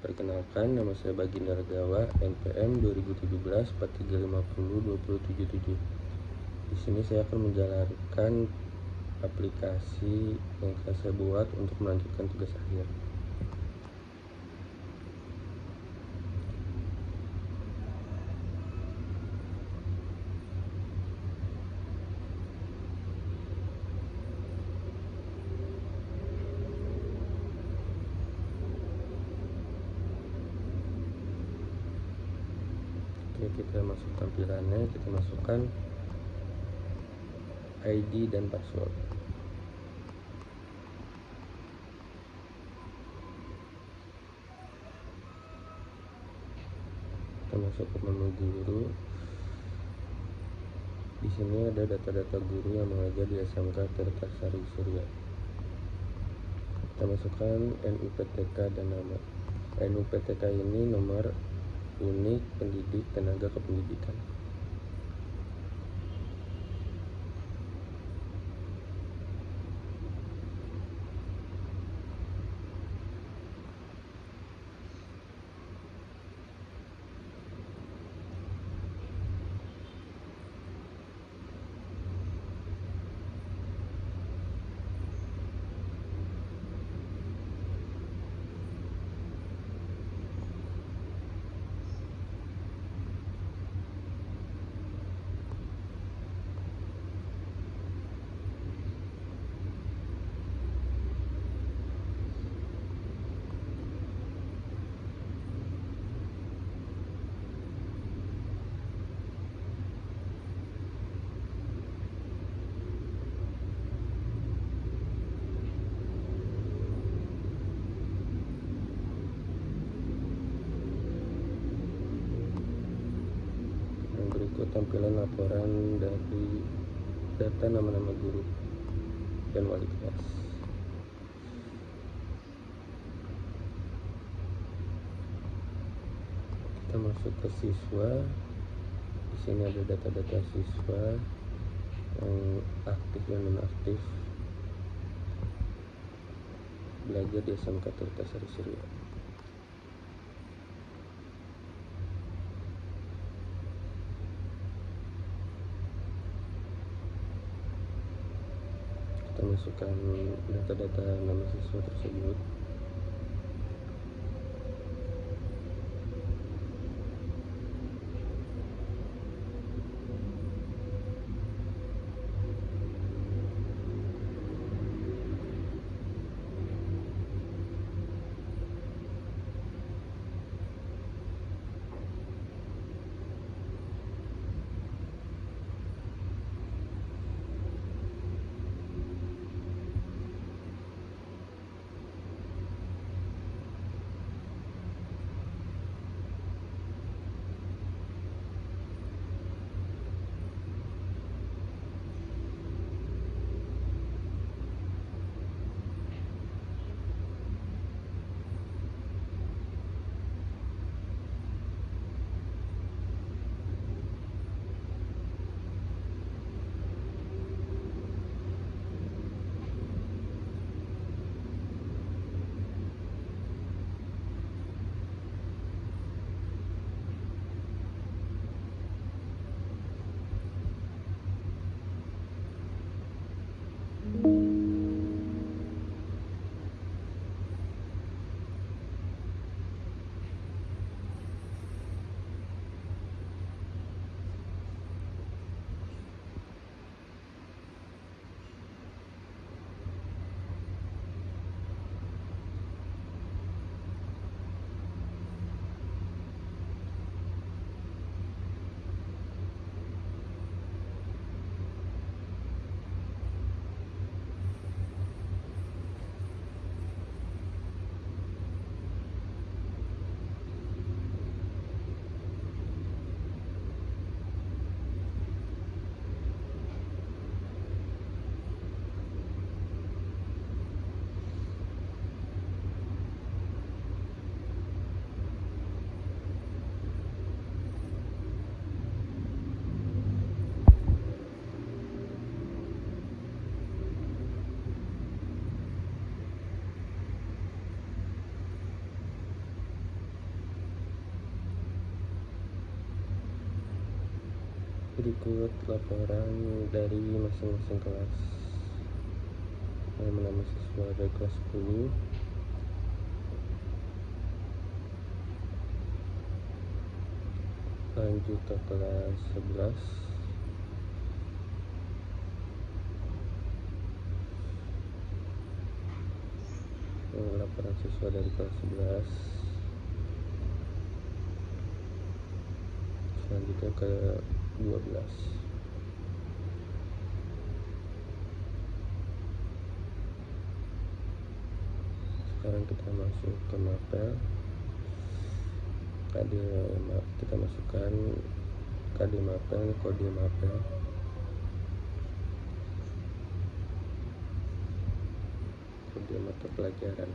Perkenalkan, nama saya Baginda Ragawa, NPM 2017 4350 277. Di sini saya akan menjalankan aplikasi yang saya buat untuk melanjutkan tugas akhir. Oke, kita masuk tampilannya, kita masukkan ID dan password. Kita masuk ke menu guru. Di sini ada data-data guru yang mengajar di SMK Tirtasari Surya. Kita masukkan NUPTK dan nama. NUPTK ini nomor unik pendidik tenaga kependidikan. Berikut tampilan laporan dari data nama-nama guru dan wali kelas. Kita masuk ke siswa. Di sini ada data-data siswa yang aktif dan non-aktif belajar di SMK Tirtasari Surya. Kita masukkan data-data nama siswa tersebut. Berikut laporan dari masing-masing kelas. Nama siswa dari kelas 10. Lanjut ke kelas 11. Laporan siswa dari kelas 11. Selanjutnya ke 12. Sekarang kita masuk ke mapel. Kita masukkan kode mapel, kode mata pelajaran.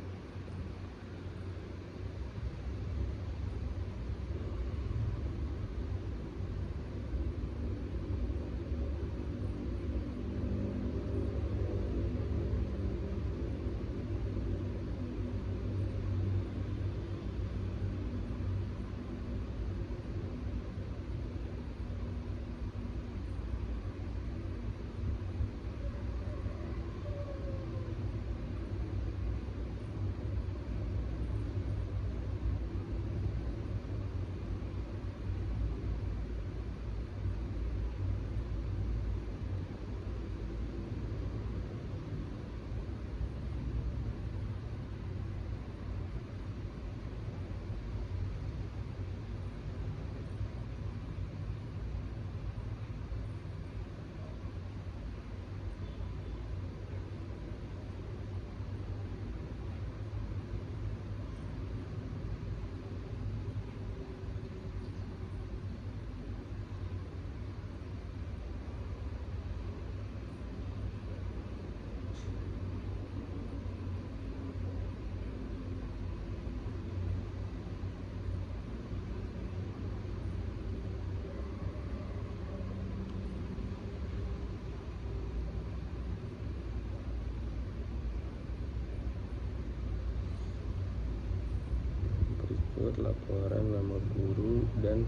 Berikut laporan nama guru dan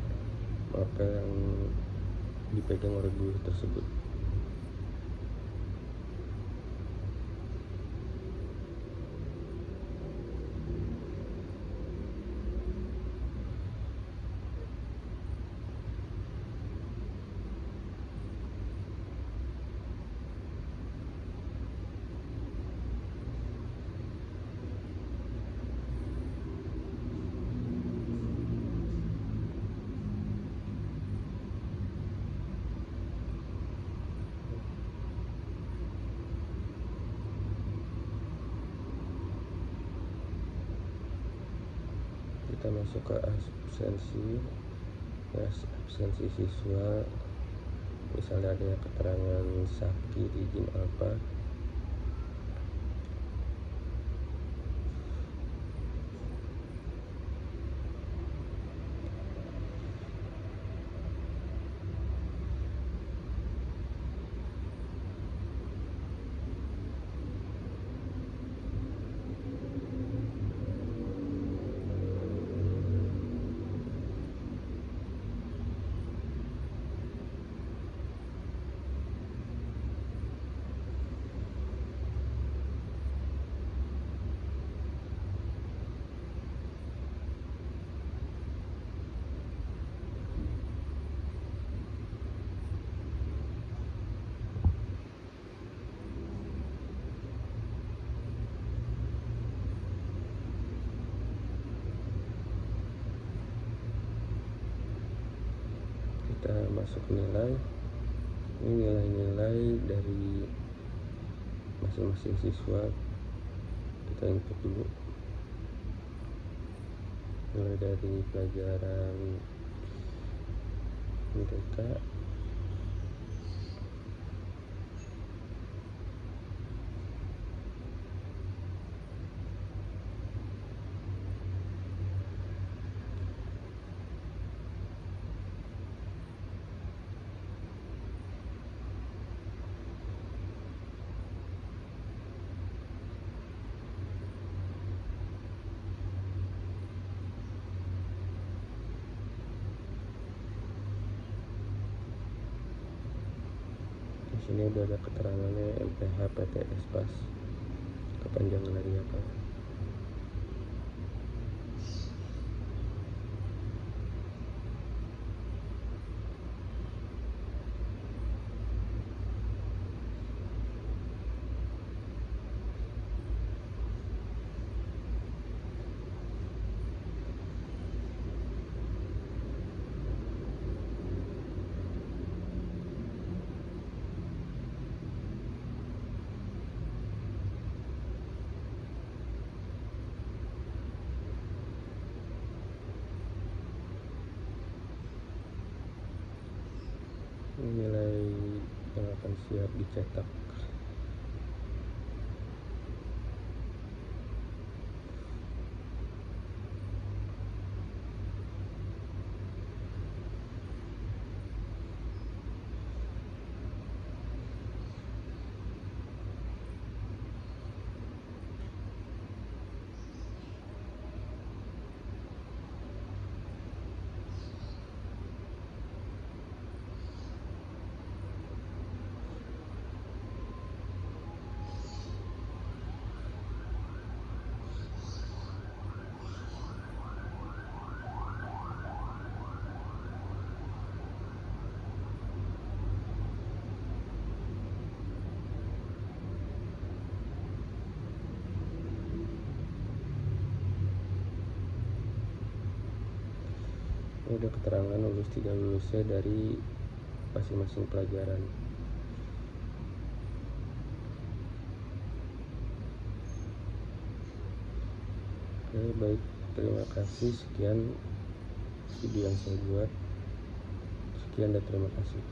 mapel yang dipegang oleh guru tersebut. Kita masuk ke absensi siswa. Misalnya ada keterangan sakit, izin apa, kita masuk nilai. Ini nilai-nilai dari masing-masing siswa. Kita input dulu. Mulai dari pelajaran mereka. sini udah ada keterangannya MPH PT Espas, kepanjangan dari apa. Nilai yang akan siap dicetak. Ini ada keterangan lulus tidak lulusnya dari masing-masing pelajaran. Oke, baik, terima kasih. Sekian video yang saya buat. Sekian dan terima kasih.